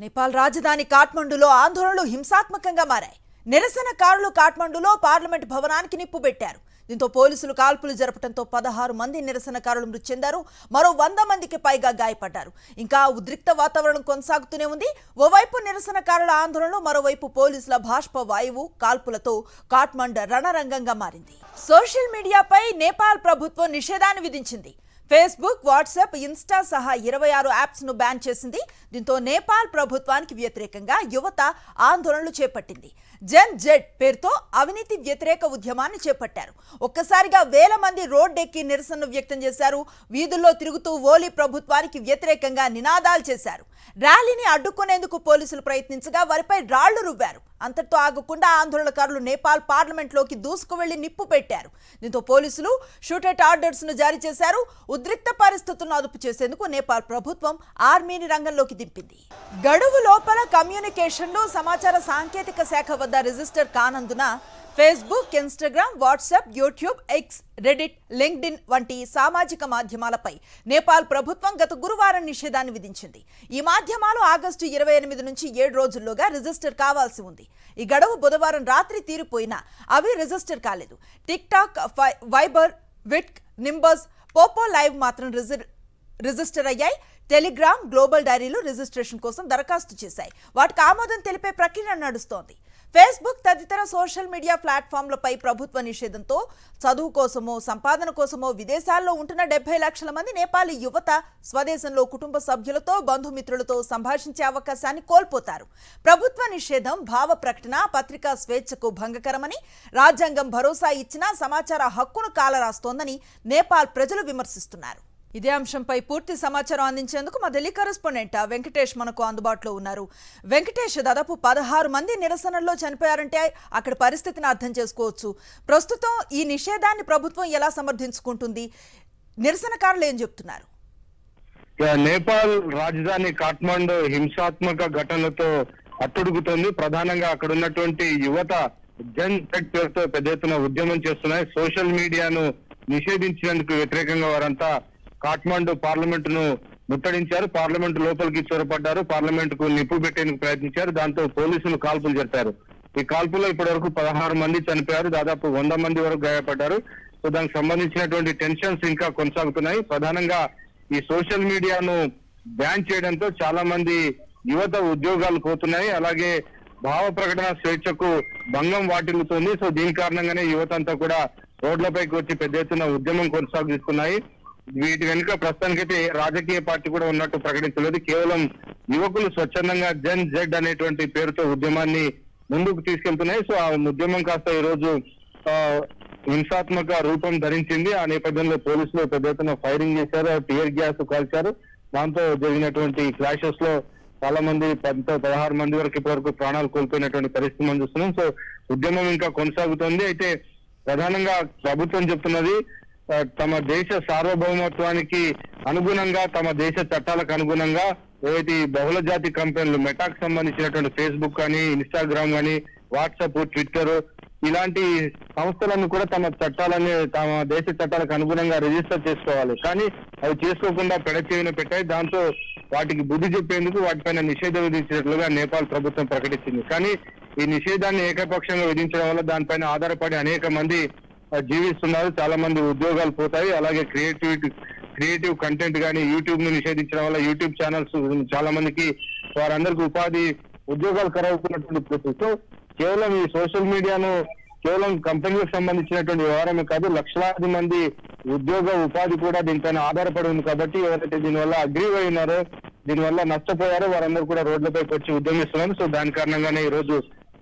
నేపాల్ రాజధాని కాఠ్మండూలో ఆందోళనలు హింసాత్మకంగా మారాయి. నిరసనకారులు కాఠ్మండూలో పార్లమెంట్ భవనానికి నిప్పు పెట్టారు. దీంతో పోలీసులు కాల్పులు జరపడంతో 16 మంది నిరసనకారులు మృతి చెందారు. మరో 100 మందికి పైగా గాయపడ్డారు. ఇంకా ఉద్రిక్త వాతావరణం కొనసాగుతూనే ఉంది. ఓవైపు నిరసనకారుల ఆందోళనలు, మరోవైపు పోలీసుల బాష్ప వాయువు కాల్పులతో కాఠ్మండు రణరంగంగా మారింది. సోషల్ మీడియాపై నేపాల్ ప్రభుత్వం నిషేధాన్ని విధించింది. ఫేస్బుక్, వాట్సాప్, ఇన్స్టా సహా 26 యాప్స్ ను బ్యాన్ చేసింది. దీంతో నేపాల్ ప్రభుత్వానికి వ్యతిరేకంగా యువత ఆందోళనలు చేపట్టింది. జన్ జెడ్ పేరుతో అవినీతి వ్యతిరేక ఉద్యమాన్ని చేపట్టారు. ఒక్కసారిగా వేల మంది రోడ్డెక్కి నిరసన వ్యక్తం చేశారు. వీధుల్లో తిరుగుతూ ఓలీ ప్రభుత్వానికి వ్యతిరేకంగా నినాదాలు చేశారు. ర్యాలీని అడ్డుకునేందుకు పోలీసులు ప్రయత్నించగా వారిపై రాళ్లు రువ్వారు. అంతటితో ఆగకుండా ఆందోళనకారులు నేపాల్ పార్లమెంట్లోకి దూసుకు వెళ్లి నిప్పు పెట్టారు. దీంతో పోలీసులు షూటౌట్ ఆర్డర్స్ ను జారీ చేశారు. ఉద్రిక్త పరిస్థితులను అదుపు చేసేందుకు నేపాల్ ప్రభుత్వం ఆర్మీని రంగంలోకి దింపింది. గడువు లోపల కమ్యూనికేషన్లు సమాచార సాంకేతిక శాఖ వద్ద రిజిస్టర్ కానందున Facebook, Instagram, WhatsApp, YouTube, X, Reddit, LinkedIn వంటి సామాజిక మాధ్యమాలపై నేపాల్ ప్రభుత్వం గత గురువారం నిషేధాన్ని విధించింది. ఈ మాధ్యమాలు ఆగస్టు 28 నుంచి 7 రోజుల్లోగా రిజిస్టర్ కావాల్సి ఉంది. ఈ గడువు బుధవారం రాత్రి తీరిపోయినా అవి రిజిస్టర్ కాలేదు. టిక్ టాక్, వైబర్, విట్క్, నింబస్, పోపో లైవ్ మాత్రం రిజిస్టర్ అయ్యాయి. టెలిగ్రామ్, గ్లోబల్ డైరీలు రిజిస్ట్రేషన్ కోసం దరఖాస్తు చేశాయి. వాటికి ఆమోదం తెలిపే ప్రక్రియ నడుస్తోంది. ఫేస్బుక్ తదితర సోషల్ మీడియా ప్లాట్ఫామ్లపై ప్రభుత్వ నిషేధంతో చదువు కోసమో సంపాదన కోసమో విదేశాల్లో ఉంటున్న 70 లక్షల మంది నేపాలీ యువత స్వదేశంలో కుటుంబ సభ్యులతో, బంధుమిత్రులతో సంభాషించే అవకాశాన్ని కోల్పోతారు. ప్రభుత్వ నిషేధం భావ ప్రకటన, పత్రికా స్వేచ్ఛకు భంగకరమని, రాజ్యాంగం భరోసా ఇచ్చినా సమాచార హక్కును కాలరాస్తోందని నేపాల్ ప్రజలు విమర్శిస్తున్నారు. ఇదే అంశంపై పూర్తి సమాచారం అందించేందుకు మా ఢిల్లీ కరెస్పాండెంట్ వెంకటేష్ మనకు అందుబాటులో ఉన్నారు. వెంకటేష్, దాదాపు 16 మంది నిరసనల్లో చనిపోయారంటే అక్కడ పరిస్థితిని అర్థం చేసుకోవచ్చు. ప్రస్తుతం ఈ నిషేధాన్ని ప్రభుత్వం ఎలా సమర్థించుకుంటుంది? నిరసనకారులు ఏం చెప్తున్నారు? నేపాల్ రాజధాని కాఠ్మండు హింసాత్మక ఘటనలతో అట్టుడుగుతోంది. ప్రధానంగా అక్కడ ఉన్నటువంటి యువత జన్ జెడ్ పేరుతో పెద్ద ఎత్తున ఉద్యమం చేస్తున్నాయి. సోషల్ మీడియాను నిషేధించినందుకు వ్యతిరేకంగా వారంతా కాఠ్మండు పార్లమెంట్ ను ముట్టడించారు. పార్లమెంట్ లోపలికి చొరపడ్డారు. పార్లమెంట్ కు నిప్పు పెట్టేందుకు ప్రయత్నించారు. దాంతో పోలీసులు కాల్పులు జరిపారు. ఈ కాల్పుల్లో ఇప్పటి వరకు 16 మంది చనిపోయారు. దాదాపు 100 మంది వరకు గాయపడ్డారు. సో దానికి సంబంధించినటువంటి టెన్షన్స్ ఇంకా కొనసాగుతున్నాయి. ప్రధానంగా ఈ సోషల్ మీడియాను బ్యాన్ చేయడంతో చాలా మంది యువత ఉద్యోగాలు పోతున్నాయి. అలాగే భావ ప్రకటన స్వేచ్ఛకు భంగం వాటిల్లుతుంది. సో దీని కారణంగానే యువత అంతా కూడా రోడ్లపైకి వచ్చి పెద్ద ఎత్తున ఉద్యమం కొనసాగిస్తున్నాయి. వీటి వెనుక ప్రస్తుతానికైతే రాజకీయ పార్టీ కూడా ఉన్నట్టు ప్రకటించలేదు. కేవలం యువకులు స్వచ్ఛందంగా జన్ జెడ్ అనేటువంటి పేరుతో ఉద్యమాన్ని ముందుకు తీసుకెళ్తున్నాయి. సో ఆ ఉద్యమం కాస్త ఈ రోజు హింసాత్మక రూపం ధరించింది. ఆ నేపథ్యంలో పోలీసులు పెద్ద ఎత్తున ఫైరింగ్ చేశారు, టియర్ గ్యాస్ కాల్చారు. దాంతో జరిగినటువంటి క్లాషెస్ లో చాలా మంది 16 మంది వరకు ఇప్పటి వరకు ప్రాణాలు కోల్పోయినటువంటి పరిస్థితి మనం చూస్తున్నాం. సో ఉద్యమం ఇంకా కొనసాగుతోంది. అయితే ప్రధానంగా ప్రభుత్వం చెప్తున్నది తమ దేశ సార్వభౌమత్వానికి అనుగుణంగా, తమ దేశ చట్టాలకు అనుగుణంగా ఏవైతే బహుళ జాతి కంపెనీలు మెటాకు సంబంధించినటువంటి ఫేస్బుక్ కానీ, ఇన్స్టాగ్రామ్ కానీ, వాట్సాప్, ట్విట్టర్ ఇలాంటి సంస్థలను కూడా తమ దేశ చట్టాలకు అనుగుణంగా రిజిస్టర్ చేసుకోవాలి. కానీ అవి చేసుకోకుండా పెడచెవిన పెట్టాయి. దాంతో వాటికి బుద్ధి చెప్పేందుకు వాటిపైన నిషేధం విధించినట్లుగా నేపాల్ ప్రభుత్వం ప్రకటించింది. కానీ ఈ నిషేధాన్ని ఏకపక్షంగా విధించడం వల్ల దానిపైన ఆధారపడి అనేక మంది జీవిస్తున్నారు. చాలా మంది ఉద్యోగాలు పోతాయి. అలాగే క్రియేటివ్ కంటెంట్ కానీ యూట్యూబ్ ను నిషేధించడం వల్ల యూట్యూబ్ ఛానల్స్ చాలా మందికి వారందరికీ ఉద్యోగాలు ఖరాబవుతున్నటువంటి పరిస్థితి. కేవలం ఈ సోషల్ మీడియాను కేవలం కంపెనీలకు సంబంధించినటువంటి వ్యవహారమే కాదు, లక్షలాది మంది ఉద్యోగ ఉపాధి కూడా దీనిపైన ఆధారపడి ఉంది. కాబట్టి ఎవరైతే దీనివల్ల అగ్రీవ్ అయినారో, దీనివల్ల నష్టపోయారో వారందరూ కూడా రోడ్లపైకి వచ్చి ఉద్యమిస్తున్నారు. సో దాని కారణంగానే ఈ రోజు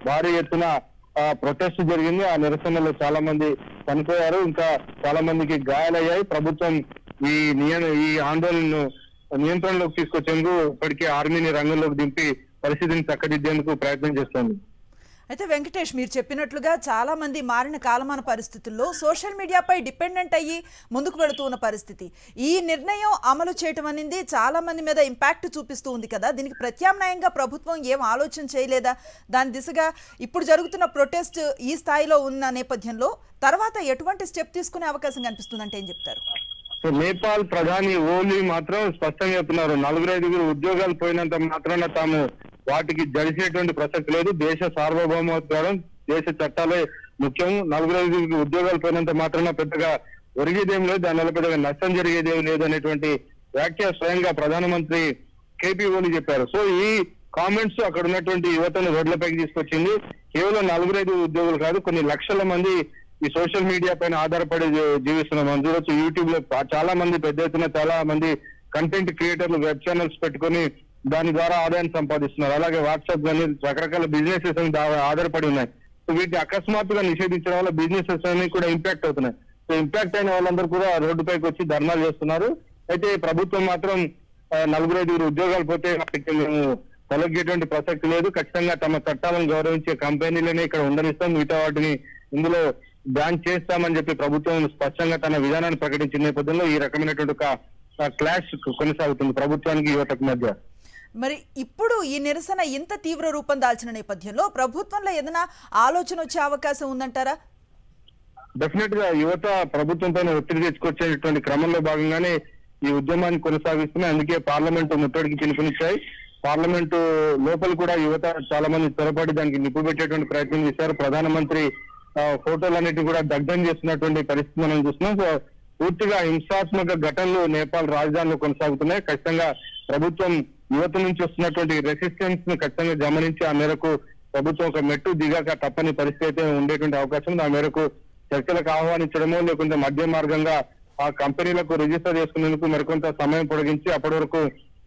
భారీ ఎత్తున ప్రొటెస్ట్ జరిగింది. ఆ నిరసనలో చాలా మంది చనిపోయారు, ఇంకా చాలా మందికి గాయాలయ్యాయి. ప్రభుత్వం ఈ ఆందోళనను నియంత్రణలోకి తీసుకొచ్చేందుకు ఇప్పటికే ఆర్మీని రంగంలోకి దింపి పరిస్థితిని చక్కదిద్దేందుకు ప్రయత్నం చేస్తోంది. అయితే వెంకటేష్, మీరు చెప్పినట్లుగా చాలా మంది మారిన కాలమాన పరిస్థితుల్లో సోషల్ మీడియాపై డిపెండెంట్ అయ్యి ముందుకు వెళుతున్న పరిస్థితి. ఈ నిర్ణయం అమలు చేయటం అనేది చాలా మంది మీద ఇంపాక్ట్ చూపిస్తూ ఉంది కదా. దీనికి ప్రత్యామ్నాయంగా ప్రభుత్వం ఏం ఆలోచన చేయలేదా? దాని దిశగా ఇప్పుడు జరుగుతున్న ప్రొటెస్ట్ ఈ స్థాయిలో ఉన్న నేపథ్యంలో తర్వాత ఎటువంటి స్టెప్ తీసుకునే అవకాశం కనిపిస్తుందంటే ఏం చెప్తారు? సో నేపాల్ ప్రధాని ఓలీ మాత్రం స్పష్టంగా చెప్తున్నారు, 4-5 ఉద్యోగాలు పోయినంత మాత్రాన తాము వాటికి జడిసేటువంటి ప్రసక్తి లేదు. దేశ సార్వభౌమత్వం, దేశ చట్టాలే ముఖ్యం. 4-5 ఉద్యోగాలు పోయినంత మాత్రాన పెద్దగా ఒరిగేదేం లేదు, దానివల్ల పెద్దగా నష్టం జరిగేదేం లేదు అనేటువంటి వ్యాఖ్య స్వయంగా ప్రధానమంత్రి కేపీ ఓలీ చెప్పారు. సో ఈ కామెంట్స్ అక్కడ ఉన్నటువంటి యువతను రోడ్లపైకి తీసుకొచ్చింది. కేవలం 4-5 ఉద్యోగులు కాదు, కొన్ని లక్షల మంది ఈ సోషల్ మీడియా పైన ఆధారపడి జీవిస్తున్నాం. మనం చూడొచ్చు, యూట్యూబ్ లో చాలా మంది పెద్ద ఎత్తున చాలా మంది కంటెంట్ క్రియేటర్లు వెబ్ ఛానల్స్ పెట్టుకొని దాని ద్వారా ఆదాయాన్ని సంపాదిస్తున్నారు. అలాగే వాట్సాప్ కానీ రకరకాల బిజినెసెస్ ఆధారపడి ఉన్నాయి. సో వీటిని అకస్మాత్తుగా నిషేధించడం వల్ల బిజినెసెస్ అన్ని కూడా ఇంపాక్ట్ అవుతున్నాయి. సో ఇంపాక్ట్ అయిన వాళ్ళందరూ కూడా రోడ్డుపైకి వచ్చి ధర్నాలు చేస్తున్నారు. అయితే ప్రభుత్వం మాత్రం 4-5 ఉద్యోగాలు పోతే వాటికి మేము తొలగేటువంటి ప్రసక్తి లేదు, ఖచ్చితంగా తమ చట్టాలను గౌరవించే కంపెనీలనే ఇక్కడ ఉండనిస్తాం, మిగతా వాటిని ఇందులో బ్యాన్ చేస్తామని చెప్పి ప్రభుత్వం స్పష్టంగా తన విధానాన్ని ప్రకటించిన నేపథ్యంలో ఈ రకమైనటువంటి ఒక క్లాష్ కొనసాగుతుంది ప్రభుత్వానికి యువతకు మధ్య. మరి ఇప్పుడు ఈ నిరసన ఇంత తీవ్ర రూపం దాల్చిన నేపథ్యంలో ప్రభుత్వంలో ఏదైనా ఆలోచన వచ్చే అవకాశం ఉందంటారా? డెఫినెట్ గా యువత ప్రభుత్వం పైన ఒత్తిడి తెచ్చుకొచ్చేటువంటి క్రమంలో భాగంగానే ఈ ఉద్యమాన్ని కొనసాగిస్తున్నాయి. అందుకే పార్లమెంటు ముట్టడికి పిలుపునిచ్చాయి. పార్లమెంటు లోపల కూడా యువత చాలా మంది త్వరపడి దానికి నిప్పు పెట్టేటువంటి ప్రయత్నం చేశారు. ప్రధానమంత్రి ఫోటోలన్నిటి కూడా దగ్ధం చేస్తున్నటువంటి పరిస్థితి మనం చూస్తున్నాం. సో పూర్తిగా హింసాత్మక ఘటనలు నేపాల్ రాజధానిలో కొనసాగుతున్నాయి. ఖచ్చితంగా ప్రభుత్వం యువత నుంచి వస్తున్నటువంటి రెసిస్టెన్స్ ను ఖచ్చితంగా గమనించి ఆ మేరకు ప్రభుత్వం ఒక మెట్టు దిగాక తప్పని పరిస్థితి అయితే ఉండేటువంటి అవకాశం ఉంది. ఆ మేరకు చర్చలకు ఆహ్వానించడమో లేకుంటే మధ్య మార్గంగా ఆ కంపెనీలకు రిజిస్టర్ చేసుకునేందుకు మరికొంత సమయం పొడిగించి అప్పటి వరకు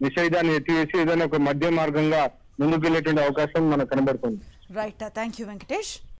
నిషేధాన్ని ఎత్తివేసి ఏదైనా ఒక మధ్య మార్గంగా ముందుకు వెళ్ళేటువంటి అవకాశం మనకు కనబడుతుంది. Right, thank you Venkatesh.